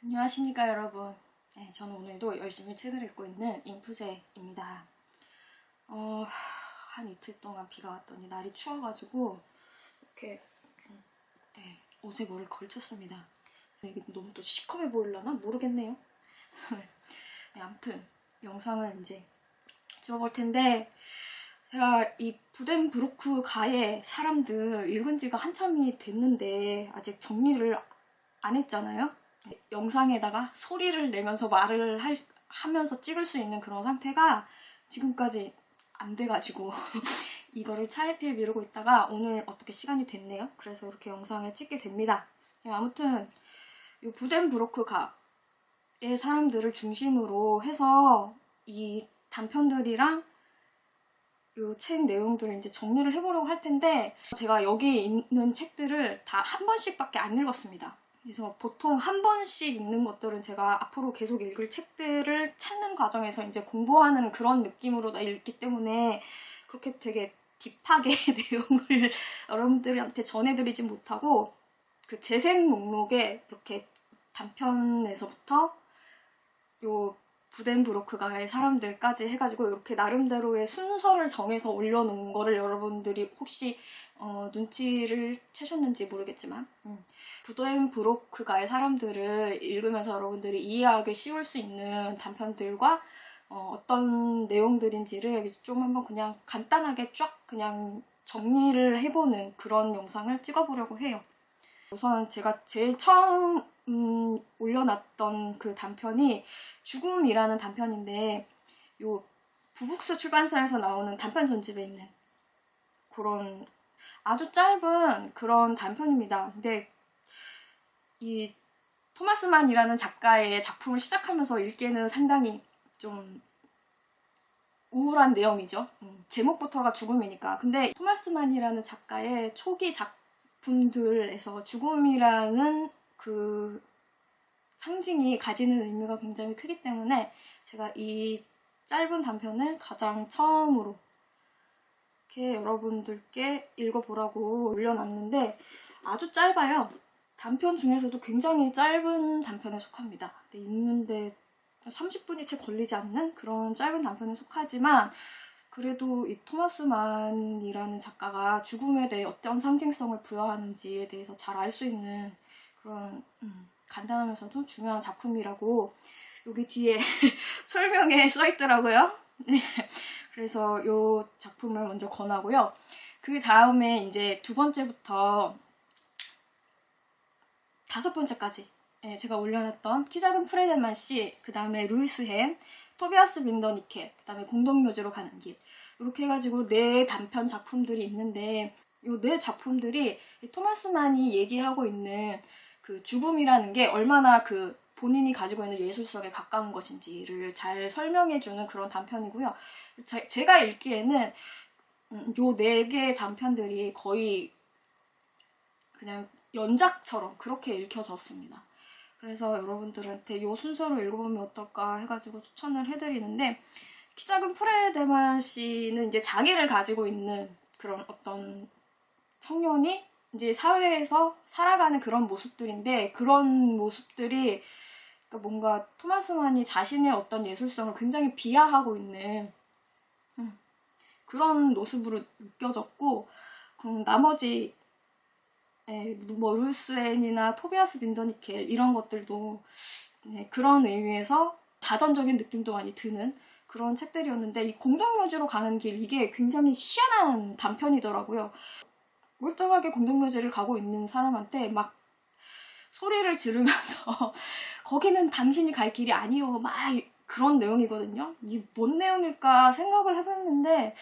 안녕하십니까 여러분. 네, 저는 오늘도 열심히 책을 읽고 있는 인프제입니다. 한 이틀 동안 비가 왔더니 날이 추워가지고 이렇게 좀, 옷에 뭐를 걸쳤습니다. 이게 너무 또 시커매 보이려나? 모르겠네요. 네, 아무튼 영상을 이제 찍어볼 텐데, 제가 이 부덴브로크 가의 사람들 읽은 지가 한참이 됐는데 아직 정리를 안 했잖아요. 영상에다가 소리를 내면서 하면서 찍을 수 있는 그런 상태가 지금까지 안 돼가지고 이거를 차일피일 미루고 있다가 오늘 어떻게 시간이 됐네요. 그래서 이렇게 영상을 찍게 됩니다. 아무튼 이 부덴브로크 가의 사람들을 중심으로 해서 이 단편들이랑 이 책 내용들을 이제 정리를 해보려고 할 텐데, 제가 여기 있는 책들을 다 한 번씩밖에 안 읽었습니다. 그래서 보통 한 번씩 읽는 것들은 제가 앞으로 계속 읽을 책들을 찾는 과정에서 이제 공부하는 그런 느낌으로 읽기 때문에 그렇게 되게 딥하게 내용을 여러분들한테 전해드리진 못하고, 그 재생 목록에 이렇게 단편에서부터 요 부덴브로크가의 사람들까지 해가지고 이렇게 나름대로의 순서를 정해서 올려놓은 거를 여러분들이 혹시 눈치를 채셨는지 모르겠지만, 부덴브로크가의 사람들을 읽으면서 여러분들이 이해하기 쉬울 수 있는 단편들과 어떤 내용들인지를 좀 한번 그냥 간단하게 쫙 그냥 정리를 해보는 그런 영상을 찍어보려고 해요. 우선 제가 제일 처음 올려놨던 그 단편이 죽음이라는 단편인데, 요 부북스 출판사에서 나오는 단편 전집에 있는 그런 아주 짧은 그런 단편입니다. 근데 이 토마스 만이라는 작가의 작품을 시작하면서 읽기에는 상당히 좀 우울한 내용이죠. 제목부터가 죽음이니까. 근데 토마스 만이라는 작가의 초기 작품들에서 죽음이라는 그 상징이 가지는 의미가 굉장히 크기 때문에 제가 이 짧은 단편을 가장 처음으로 이렇게 여러분들께 읽어보라고 올려놨는데, 아주 짧아요. 단편 중에서도 굉장히 짧은 단편에 속합니다. 읽는데 30분이 채 걸리지 않는 그런 짧은 단편에 속하지만, 그래도 이 토마스 만이라는 작가가 죽음에 대해 어떤 상징성을 부여하는지에 대해서 잘 알 수 있는 그런 간단하면서도 중요한 작품이라고 여기 뒤에 설명에 써있더라고요. 네. 그래서 이 작품을 먼저 권하고요. 그 다음에 이제 두 번째부터 다섯 번째까지 제가 올려놨던 키 작은 프레덴만 씨, 그 다음에 루이스 헨, 토비아스 빈더니켈, 그 다음에 공동묘지로 가는 길, 이렇게 해가지고 네 단편 작품들이 있는데, 이 네 작품들이 토마스 만이 얘기하고 있는 그 죽음이라는 게 얼마나 그 본인이 가지고 있는 예술성에 가까운 것인지를 잘 설명해주는 그런 단편이고요. 제가 읽기에는 요 네 개의 단편들이 거의 그냥 연작처럼 그렇게 읽혀졌습니다. 그래서 여러분들한테 요 순서로 읽어보면 어떨까 해가지고 추천을 해드리는데, 키 작은 프레데만 씨는 이제 장애를 가지고 있는 그런 어떤 청년이 이제 사회에서 살아가는 그런 모습들인데, 그런 모습들이 그러니까 뭔가 토마스 만이 자신의 어떤 예술성을 굉장히 비하하고 있는 그런 모습으로 느껴졌고, 나머지 뭐 루스엔이나 토비아스 빈더니켈 이런 것들도 그런 의미에서 자전적인 느낌도 많이 드는 그런 책들이었는데, 이 공동묘지로 가는 길, 이게 굉장히 희한한 단편이더라고요. 멀쩡하게 공동묘지를 가고 있는 사람한테 막 소리를 지르면서 거기는 당신이 갈 길이 아니요, 막 그런 내용이거든요. 이게 뭔 내용일까 생각을 해봤는데,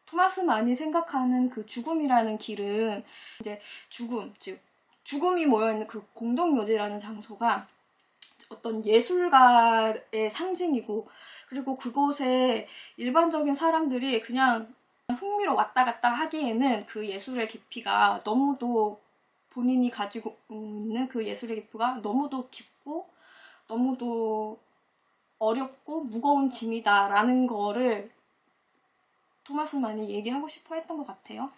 토마스 만이 생각하는 그 죽음이라는 길은 이제 즉 죽음이 모여있는 그 공동묘지라는 장소가 어떤 예술가의 상징이고, 그리고 그곳에 일반적인 사람들이 그냥 흥미로 왔다 갔다 하기에는 그 예술의 깊이가 너무도, 본인이 가지고 있는 그 예술의 깊이가 너무도 깊고 너무도 어렵고 무거운 짐이다라는 거를 토마스 만이 얘기하고 싶어 했던 것 같아요.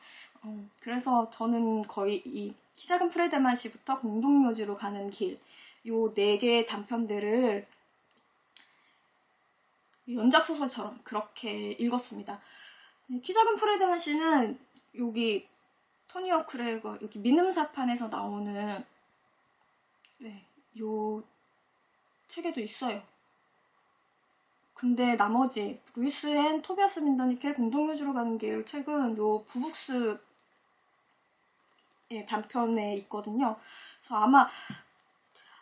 그래서 저는 거의 이 키 작은 프레드만 씨부터 공동묘지로 가는 길, 요 4개의 단편들을 연작소설처럼 그렇게 읽었습니다. 키 작은 프레드만 씨는 여기 토니 어크레거 여기 민음사판에서 나오는 요 책에도 있어요. 근데 나머지 루이스 앤 토비아스 민더니켈 공동묘지로 가는 길 책은 요 부북스 단편에 있거든요. 그래서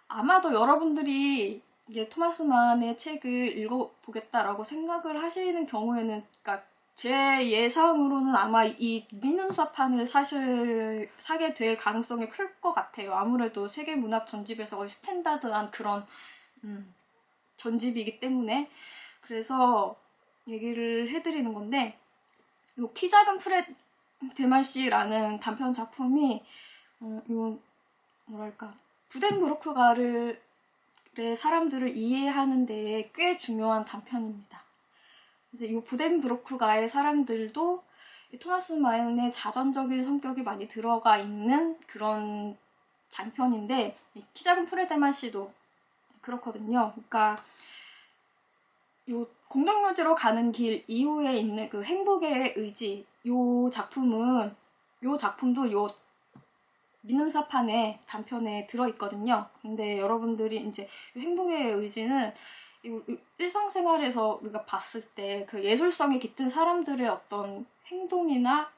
아마도 여러분들이 이제 토마스 만의 책을 읽어보겠다라고 생각을 하시는 경우에는, 그러니까 제 예상으로는 아마 이 민음사판을 사게 될 가능성이 클 것 같아요. 아무래도 세계문학 전집에서 거의 스탠다드한 그런 전집이기 때문에. 그래서 얘기를 해드리는 건데, 요 키 작은 프레드만 씨라는 단편 작품이 요 뭐랄까 부덴브로크가르의 사람들을 이해하는 데에 꽤 중요한 단편입니다. 그래서 이 부덴브로크가의 사람들도 토마스 만의 자전적인 성격이 많이 들어가 있는 그런 장편인데, 키 작은 프레드만 씨도 그렇거든요. 그러니까 요 공동묘지로 가는 길 이후에 있는 그 행복의 의지, 요 작품도 요 민음사판의 단편에 들어있거든요. 근데 여러분들이 이제 행복의 의지는 일상생활에서 우리가 봤을 때 그 예술성이 깃든 사람들의 어떤 행동이나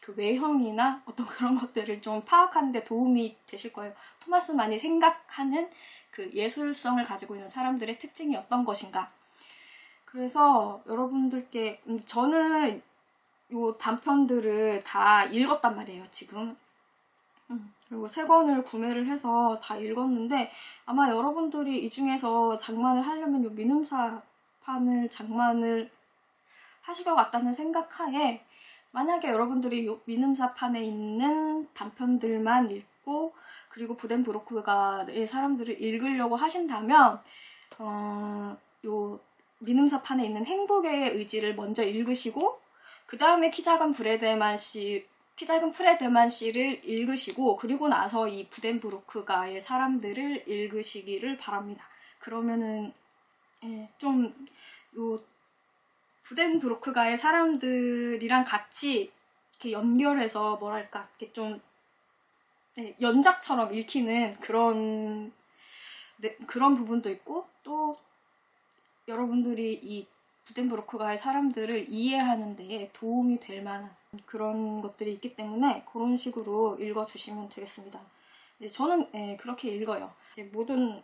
그 외형이나 어떤 그런 것들을 좀 파악하는 데 도움이 되실 거예요. 토마스 만이 생각하는 그 예술성을 가지고 있는 사람들의 특징이 어떤 것인가. 그래서 여러분들께 저는 요 단편들을 다 읽었단 말이에요, 지금. 그리고 3권을 구매를 해서 다 읽었는데, 아마 여러분들이 이 중에서 장만을 하려면 요 민음사판을 장만을 하실 것 같다는 생각하에, 만약에 여러분들이 요 민음사판에 있는 단편들만 읽고 그리고 부덴브로크가의 사람들을 읽으려고 하신다면 요 민음사판에 있는 행복의 의지를 먼저 읽으시고, 그 다음에 키 작은 프레드만 씨를 읽으시고, 그리고 나서 이 부덴브로크가의 사람들을 읽으시기를 바랍니다. 그러면은 좀 요 부덴브로크가의 사람들이랑 같이 이렇게 연결해서 뭐랄까 이렇게 좀 연작처럼 읽히는 그런 부분도 있고, 또 여러분들이 이 부덴브로크가의 사람들을 이해하는 데 도움이 될 만한 그런 것들이 있기 때문에 그런 식으로 읽어주시면 되겠습니다. 저는 그렇게 읽어요. 모든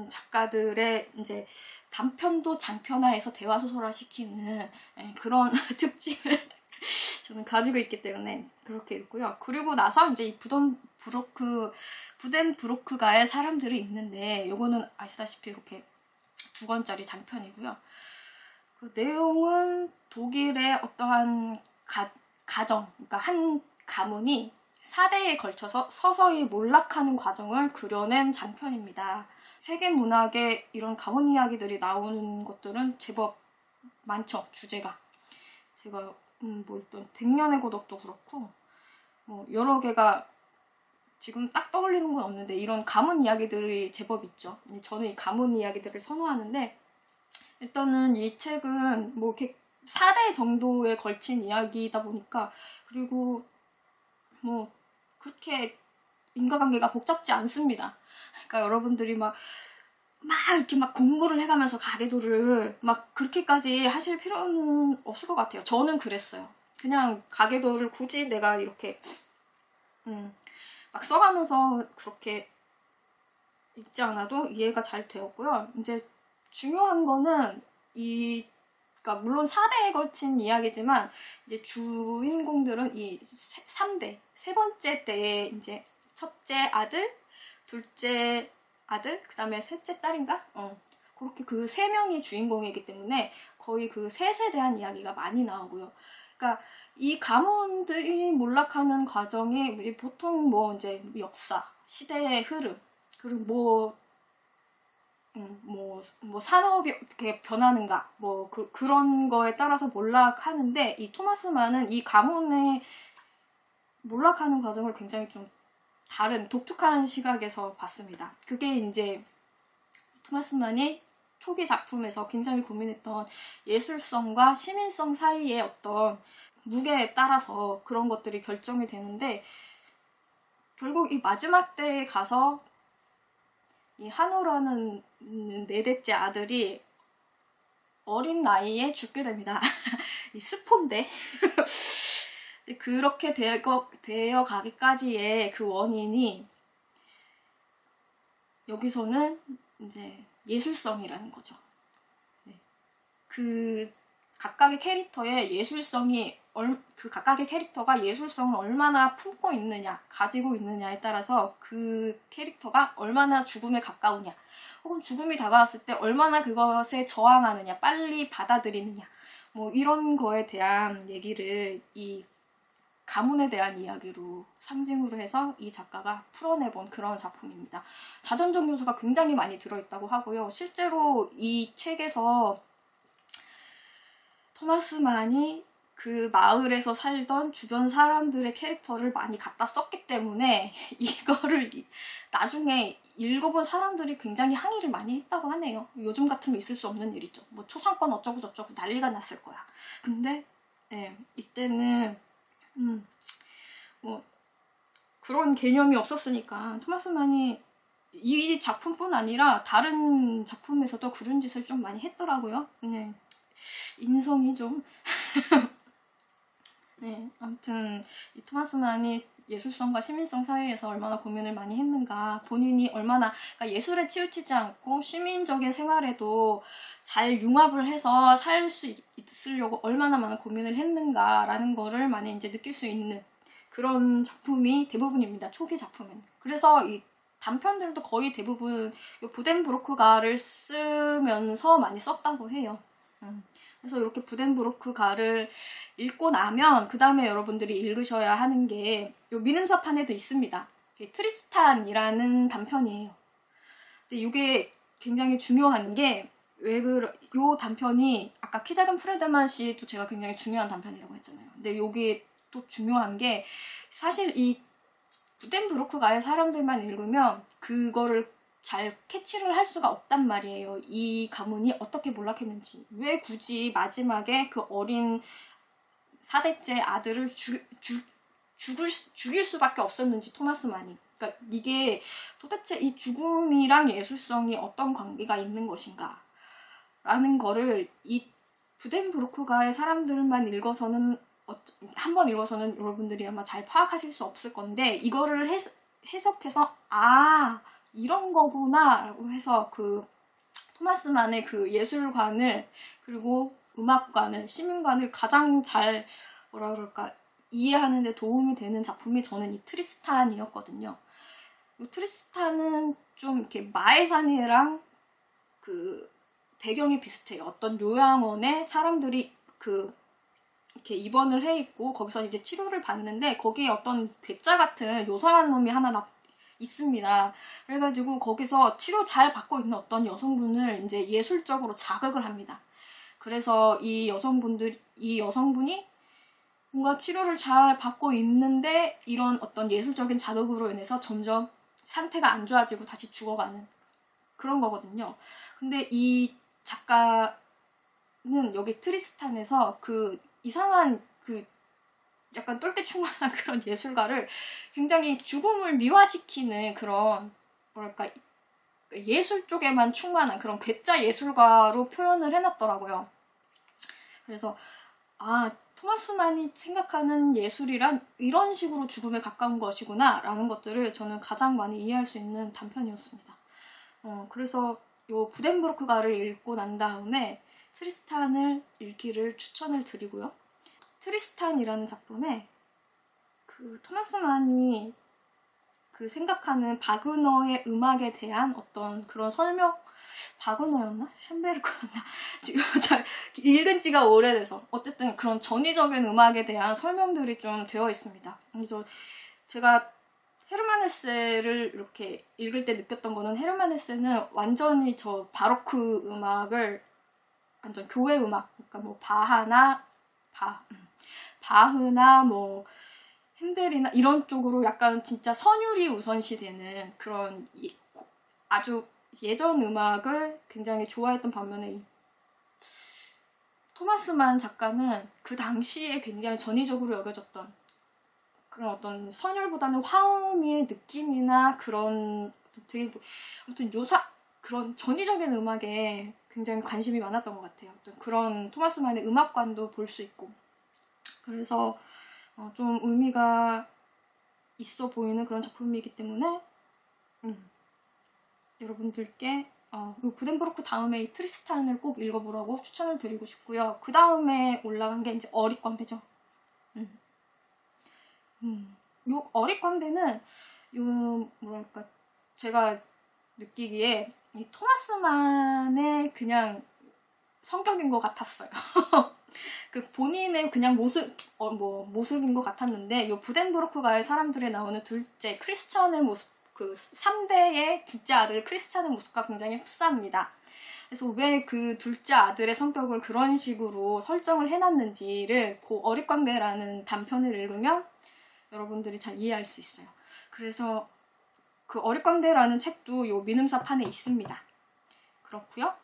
작가들의 이제 단편도 장편화해서 대화소설화 시키는 그런 특징을 저는 가지고 있기 때문에 그렇게 읽고요. 그리고 나서 이제 이 부덴브로크가의 사람들이 있는데, 요거는 아시다시피 이렇게 2권짜리 장편이고요. 그 내용은 독일의 어떠한 가정, 그러니까 한 가문이 4대에 걸쳐서 서서히 몰락하는 과정을 그려낸 장편입니다. 세계 문학에 이런 가문 이야기들이 나오는 것들은 제법 많죠, 주제가. 제가 뭐 일단 100년의 고독도 그렇고 뭐 여러 개가 지금 딱 떠올리는 건 없는데, 이런 가문 이야기들이 제법 있죠. 저는 이 가문 이야기들을 선호하는데, 일단은 이 책은 뭐 이렇게 4대 정도에 걸친 이야기이다 보니까, 그리고 뭐 그렇게 인과관계가 복잡지 않습니다. 그러니까 여러분들이 막 이렇게 막 공부를 해가면서 가계도를 막 그렇게까지 하실 필요는 없을 것 같아요. 저는 그랬어요. 그냥 가계도를 굳이 내가 이렇게 막 써가면서 그렇게 읽지 않아도 이해가 잘 되었고요. 이제 중요한 거는 그러니까 물론 4대에 걸친 이야기지만, 이제 주인공들은 이 3대, 3번째 때에 이제 첫째 아들, 둘째 아들, 그 다음에 셋째 딸인가? 그렇게 그 3명이 주인공이기 때문에 거의 그 셋에 대한 이야기가 많이 나오고요. 그러니까 이 가문들이 몰락하는 과정이 보통 뭐 이제 역사, 시대의 흐름, 그리고 뭐 산업이 어떻게 변하는가, 뭐 그런 거에 따라서 몰락하는데, 이 토마스 만은 이 가문의 몰락하는 과정을 굉장히 좀 다른 독특한 시각에서 봤습니다. 그게 이제 토마스 만이 초기 작품에서 굉장히 고민했던 예술성과 시민성 사이의 어떤 무게에 따라서 그런 것들이 결정이 되는데, 결국 이 마지막 때에 가서 이 한우라는 4대째 아들이 어린 나이에 죽게 됩니다. 이 스폰데 그렇게 되어 가기까지의 그 원인이 여기서는 이제 예술성이라는 거죠. 네. 그 각각의 캐릭터의 예술성이 그 각각의 캐릭터가 예술성을 얼마나 품고 있느냐, 가지고 있느냐에 따라서 그 캐릭터가 얼마나 죽음에 가까우냐, 혹은 죽음이 다가왔을 때 얼마나 그것에 저항하느냐, 빨리 받아들이느냐, 뭐 이런 거에 대한 얘기를 이 가문에 대한 이야기로 상징으로 해서 이 작가가 풀어내본 그런 작품입니다. 자전적 요소가 굉장히 많이 들어있다고 하고요. 실제로 이 책에서 토마스 만이 그 마을에서 살던 주변 사람들의 캐릭터를 많이 갖다 썼기 때문에 이거를 나중에 읽어본 사람들이 굉장히 항의를 많이 했다고 하네요. 요즘 같으면 있을 수 없는 일이죠. 뭐 초상권 어쩌고 저쩌고 난리가 났을 거야. 근데 이때는 뭐 그런 개념이 없었으니까 토마스 만이 이 작품뿐 아니라 다른 작품에서도 그런 짓을 좀 많이 했더라고요. 인성이 좀 네, 아무튼 이 토마스 만이 예술성과 시민성 사이에서 얼마나 고민을 많이 했는가, 본인이 얼마나 그러니까 예술에 치우치지 않고 시민적인 생활에도 잘 융합을 해서 살 수 있으려고 얼마나 많은 고민을 했는가라는 거를 많이 이제 느낄 수 있는 그런 작품이 대부분입니다. 초기 작품은. 그래서 이 단편들도 거의 대부분 부덴브로크가를 쓰면서 많이 썼다고 해요. 그래서 이렇게 부덴브로크가를 읽고 나면 그 다음에 여러분들이 읽으셔야 하는 게 요 미ንም사판에도 있습니다. 트리스탄이라는 단편이에요. 근데 이게 굉장히 중요한 게 요 단편이 아까 키 작은 프레드만 씨도 제가 굉장히 중요한 단편이라고 했잖아요. 근데 요게 또 중요한 게 사실 이 부덴브로크가의 사람들만 읽으면 그거를 잘 캐치를 할 수가 없단 말이에요. 이 가문이 어떻게 몰락했는지, 왜 굳이 마지막에 그 어린 4대째 아들을 죽일 수밖에 없었는지, 토마스 만이. 그러니까 이게 도대체 이 죽음이랑 예술성이 어떤 관계가 있는 것인가 라는 거를 이 부덴브로크가의 사람들만 읽어서는 한번 읽어서는 여러분들이 아마 잘 파악하실 수 없을 건데, 이거를 해석해서 이런 거구나 라고 해서 그 토마스 만의 그 예술관을, 그리고 음악관을, 시민관을 가장 잘 뭐라 그럴까 이해하는 데 도움이 되는 작품이 저는 이 트리스탄이었거든요. 이 트리스탄은 좀 이렇게 마에사니랑 그 배경이 비슷해요. 어떤 요양원에 사람들이 이렇게 입원을 해 있고 거기서 이제 치료를 받는데, 거기에 어떤 괴짜 같은 요상한 놈이 하나 있습니다. 그래가지고 거기서 치료 잘 받고 있는 어떤 여성분을 이제 예술적으로 자극을 합니다. 그래서 이 여성분이 뭔가 치료를 잘 받고 있는데 이런 어떤 예술적인 자극으로 인해서 점점 상태가 안 좋아지고 다시 죽어가는 그런 거거든요. 근데 이 작가는 여기 트리스탄에서 그 이상한 그 약간 똘끼충만한 그런 예술가를 굉장히 죽음을 미화시키는 그런 뭐랄까 예술 쪽에만 충만한 그런 괴짜 예술가로 표현을 해놨더라고요. 그래서 토마스 만이 생각하는 예술이란 이런 식으로 죽음에 가까운 것이구나 라는 것들을 저는 가장 많이 이해할 수 있는 단편이었습니다. 그래서 요 부덴브로크가를 읽고 난 다음에 트리스탄을 읽기를 추천을 드리고요. 트리스탄이라는 작품에 그 토마스 만이 그 생각하는 바그너의 음악에 대한 어떤 그런 설명, 바그너였나? 쇤베르크였나? 지금 잘 읽은 지가 오래돼서 어쨌든 그런 전위적인 음악에 대한 설명들이 좀 되어 있습니다. 그래서 제가 헤르만 헤세를 이렇게 읽을 때 느꼈던 거는, 헤르만 헤세는 완전히 저 바로크 음악을 완전 교회 음악, 그러니까 뭐 바흐나 뭐 핸델이나 이런 쪽으로 약간 진짜 선율이 우선시되는 그런 아주 예전 음악을 굉장히 좋아했던 반면에 토마스 만 작가는 그 당시에 굉장히 전위적으로 여겨졌던 그런 어떤 선율보다는 화음의 느낌이나 그런 되게 아무튼 그런 전위적인 음악에 굉장히 관심이 많았던 것 같아요. 어떤 그런 토마스 만의 음악관도 볼 수 있고 그래서 좀 의미가 있어 보이는 그런 작품이기 때문에 여러분들께 부덴브로크 다음에 이 트리스탄을 꼭 읽어보라고 추천을 드리고 싶고요. 그 다음에 올라간 게 이제 어릿광대죠. 요 어릿광대는 뭐랄까 제가 느끼기에 이 토마스만의 그냥 성격인 것 같았어요. 그 본인의 그냥 모습인 것 같았는데 요 부덴브로크가의 사람들에 나오는 둘째 크리스찬의 모습 그 3대의 둘째 아들 크리스찬의 모습과 굉장히 흡사합니다. 그래서 왜 그 둘째 아들의 성격을 그런 식으로 설정을 해놨는지를 그 어릿광대라는 단편을 읽으면 여러분들이 잘 이해할 수 있어요. 그래서 그 어릿광대라는 책도 요 민음사판에 있습니다. 그렇고요.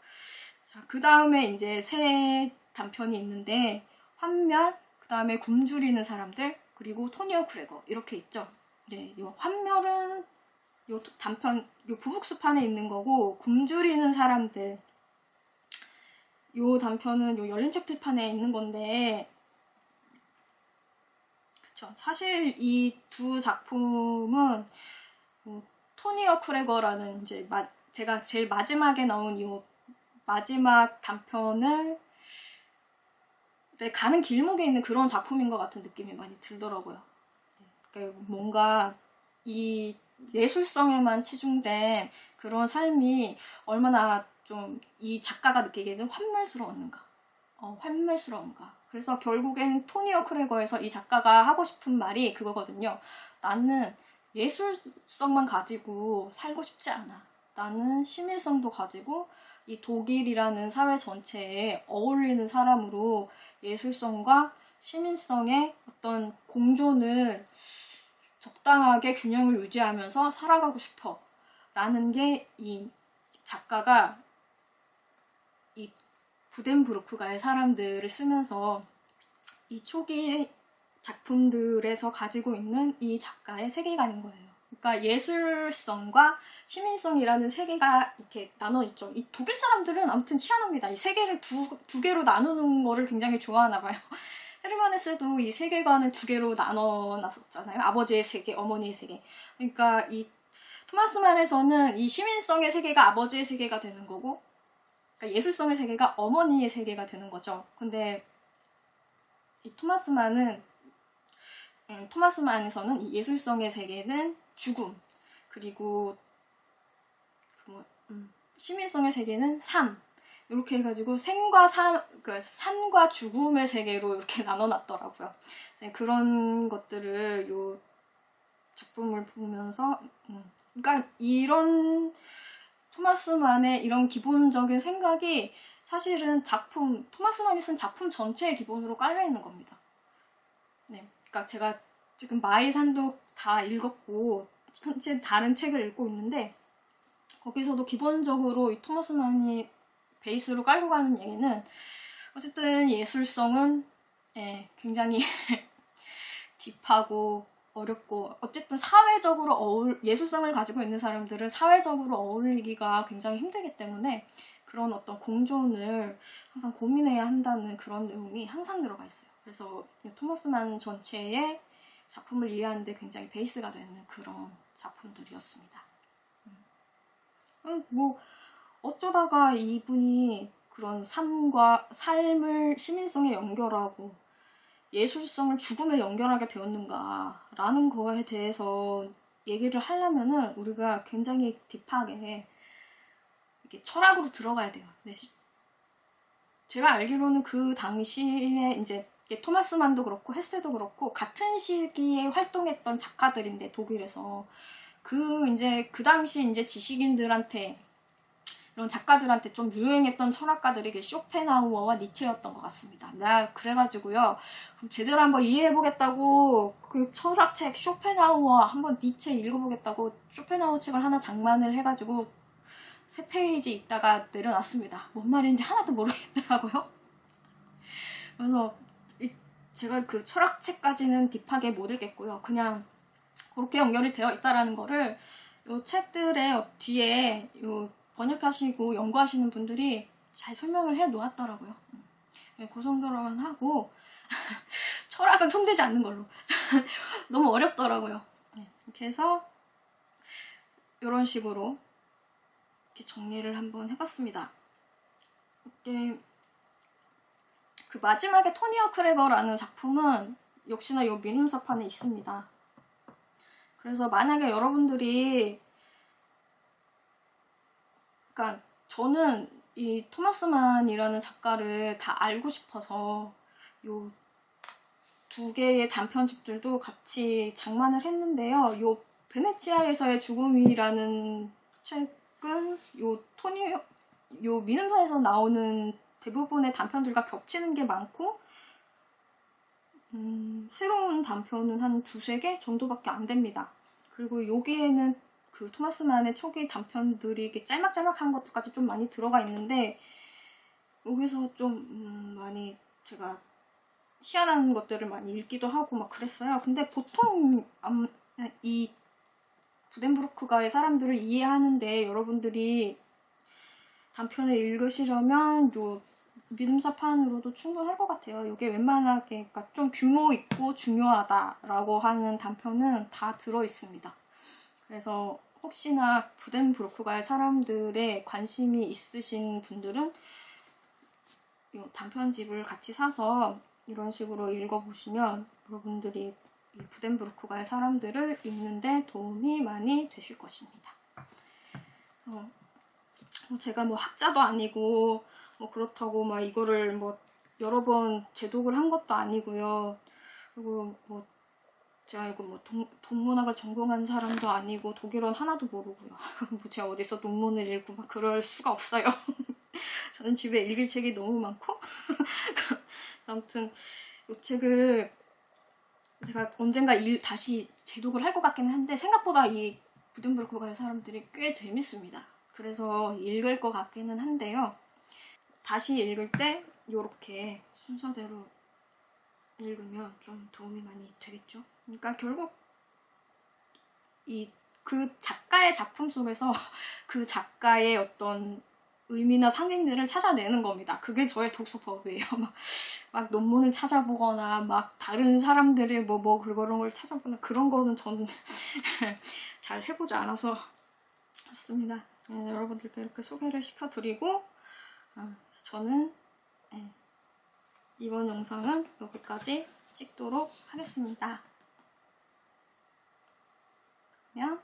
그 다음에 이제 새 단편이 있는데 환멸, 그 다음에 굶주리는 사람들, 그리고 토니어 크레거 이렇게 있죠. 네, 요 환멸은 요 단편, 요 부북수판에 있는 거고 굶주리는 사람들 요 단편은 요 열린 책들판에 있는 건데 그쵸. 사실 이 두 작품은 토니어 크레거라는 이제 제가 제일 마지막에 나온 요 마지막 단편을 가는 길목에 있는 그런 작품인 것 같은 느낌이 많이 들더라고요. 그러니까 뭔가 이 예술성에만 치중된 그런 삶이 얼마나 좀 이 작가가 느끼기에는 환멸스러웠는가. 환멸스러운가. 그래서 결국엔 토니어 크레거에서 이 작가가 하고 싶은 말이 그거거든요. 나는 예술성만 가지고 살고 싶지 않아. 나는 시민성도 가지고 이 독일이라는 사회 전체에 어울리는 사람으로 예술성과 시민성의 어떤 공존을 적당하게 균형을 유지하면서 살아가고 싶어 라는 게 이 작가가 이 부덴브로크가의 사람들을 쓰면서 이 초기 작품들에서 가지고 있는 이 작가의 세계관인 거예요. 그러니까 예술성과 시민성이라는 세 개가 이렇게 나눠 있죠. 이 독일 사람들은 아무튼 희한합니다. 이 세 개를 두 개로 나누는 거를 굉장히 좋아하나 봐요. 헤르만 헤세도 이 세계관을 두 개로 나눠 놨었잖아요. 아버지의 세계, 어머니의 세계. 그러니까 이 토마스 만에서는 이 시민성의 세계가 아버지의 세계가 되는 거고 그러니까 예술성의 세계가 어머니의 세계가 되는 거죠. 근데 이 토마스 만에서는 이 예술성의 세계는 죽음, 그리고 시민성의 세계는 삶, 이렇게 해가지고 삶과 죽음의 세계로 이렇게 나눠놨더라고요. 그런 것들을 요 작품을 보면서, 그러니까 이런 토마스 만의 이런 기본적인 생각이 사실은 토마스 만이 쓴 작품 전체의 기본으로 깔려있는 겁니다. 네, 그러니까 제가 지금 마이산도 다 읽었고 현재 다른 책을 읽고 있는데 거기서도 기본적으로 이 토마스 만이 베이스로 깔고 가는 얘기는 어쨌든 예술성은 굉장히 딥하고 어렵고 어쨌든 사회적으로 예술성을 가지고 있는 사람들은 사회적으로 어울리기가 굉장히 힘들기 때문에 그런 어떤 공존을 항상 고민해야 한다는 그런 내용이 항상 들어가 있어요. 그래서 토마스 만 전체의 작품을 이해하는데 굉장히 베이스가 되는 그런 작품들이었습니다. 뭐 어쩌다가 이분이 그런 삶을 시민성에 연결하고 예술성을 죽음에 연결하게 되었는가라는 거에 대해서 얘기를 하려면은 우리가 굉장히 딥하게 이렇게 철학으로 들어가야 돼요. 네. 제가 알기로는 그 당시에 이제 토마스 만도 그렇고 헤세도 그렇고 같은 시기에 활동했던 작가들인데 독일에서 그 당시 이제 지식인들한테 이런 작가들한테 좀 유행했던 철학가들이 쇼펜하우어와 니체였던 것 같습니다. 내가 그래가지고요, 제대로 한번 이해해보겠다고 그 철학책 쇼펜하우어 한번 니체 읽어보겠다고 쇼펜하우어 책을 하나 장만을 해가지고 3페이지 읽다가 내려놨습니다. 뭔 말인지 하나도 모르겠더라고요. 그래서 제가 그 철학책까지는 딥하게 못 읽겠고요. 그냥 그렇게 연결이 되어 있다라는 거를 요 책들의 뒤에 요 번역하시고 연구하시는 분들이 잘 설명을 해 놓았더라고요. 그 정도로만 하고 철학은 손대지 않는 걸로. 너무 어렵더라고요. 이렇게 해서 이런 식으로 이렇게 정리를 한번 해봤습니다. 이렇게 그 마지막에 토니어 크래거라는 작품은 역시나 이 민음사판에 있습니다. 그래서 만약에 여러분들이, 그러니까 저는 이 토마스 만이라는 작가를 다 알고 싶어서 요 2개의 단편집들도 같이 장만을 했는데요. 요 베네치아에서의 죽음이라는 책은 요 민음사에서 나오는 대부분의 단편들과 겹치는 게 많고, 새로운 단편은 한 2-3개 정도밖에 안 됩니다. 그리고 여기에는 그 토마스 만의 초기 단편들이 이렇게 짤막짤막한 것까지 좀 많이 들어가 있는데, 여기서 좀 많이 제가 희한한 것들을 많이 읽기도 하고 막 그랬어요. 근데 보통 이 부덴브루크가의 사람들을 이해하는데 여러분들이 단편을 읽으시려면 요 민음사판으로도 충분할 것 같아요. 이게 웬만하게 그러니까 좀 규모 있고 중요하다라고 하는 단편은 다 들어있습니다. 그래서 혹시나 부덴브루크가의 사람들의 관심이 있으신 분들은 이 단편집을 같이 사서 이런 식으로 읽어보시면 여러분들이 이 부덴브루크가의 사람들을 읽는데 도움이 많이 되실 것입니다. 제가 뭐 학자도 아니고 뭐 그렇다고 막 이거를 뭐 여러 번 재독을 한 것도 아니고요. 그리고 뭐 제가 이거 뭐 동문학을 전공한 사람도 아니고 독일어는 하나도 모르고요. 뭐 제가 어디서 논문을 읽고 막 그럴 수가 없어요. 저는 집에 읽을 책이 너무 많고 아무튼 이 책을 제가 언젠가 다시 재독을 할 것 같기는 한데 생각보다 이 부덴브루크가의 사람들이 꽤 재밌습니다. 그래서 읽을 것 같기는 한데요. 다시 읽을 때 이렇게 순서대로 읽으면 좀 도움이 많이 되겠죠. 그러니까 결국 그 작가의 작품 속에서 그 작가의 어떤 의미나 상징들을 찾아내는 겁니다. 그게 저의 독서법이에요. 막 논문을 찾아보거나 막 다른 사람들의 그런 걸 찾아보나 그런 거는 저는 잘 해보지 않아서 좋습니다. 여러분들께 이렇게 소개를 시켜드리고 저는 이번 영상은 여기까지 찍도록 하겠습니다. 그러면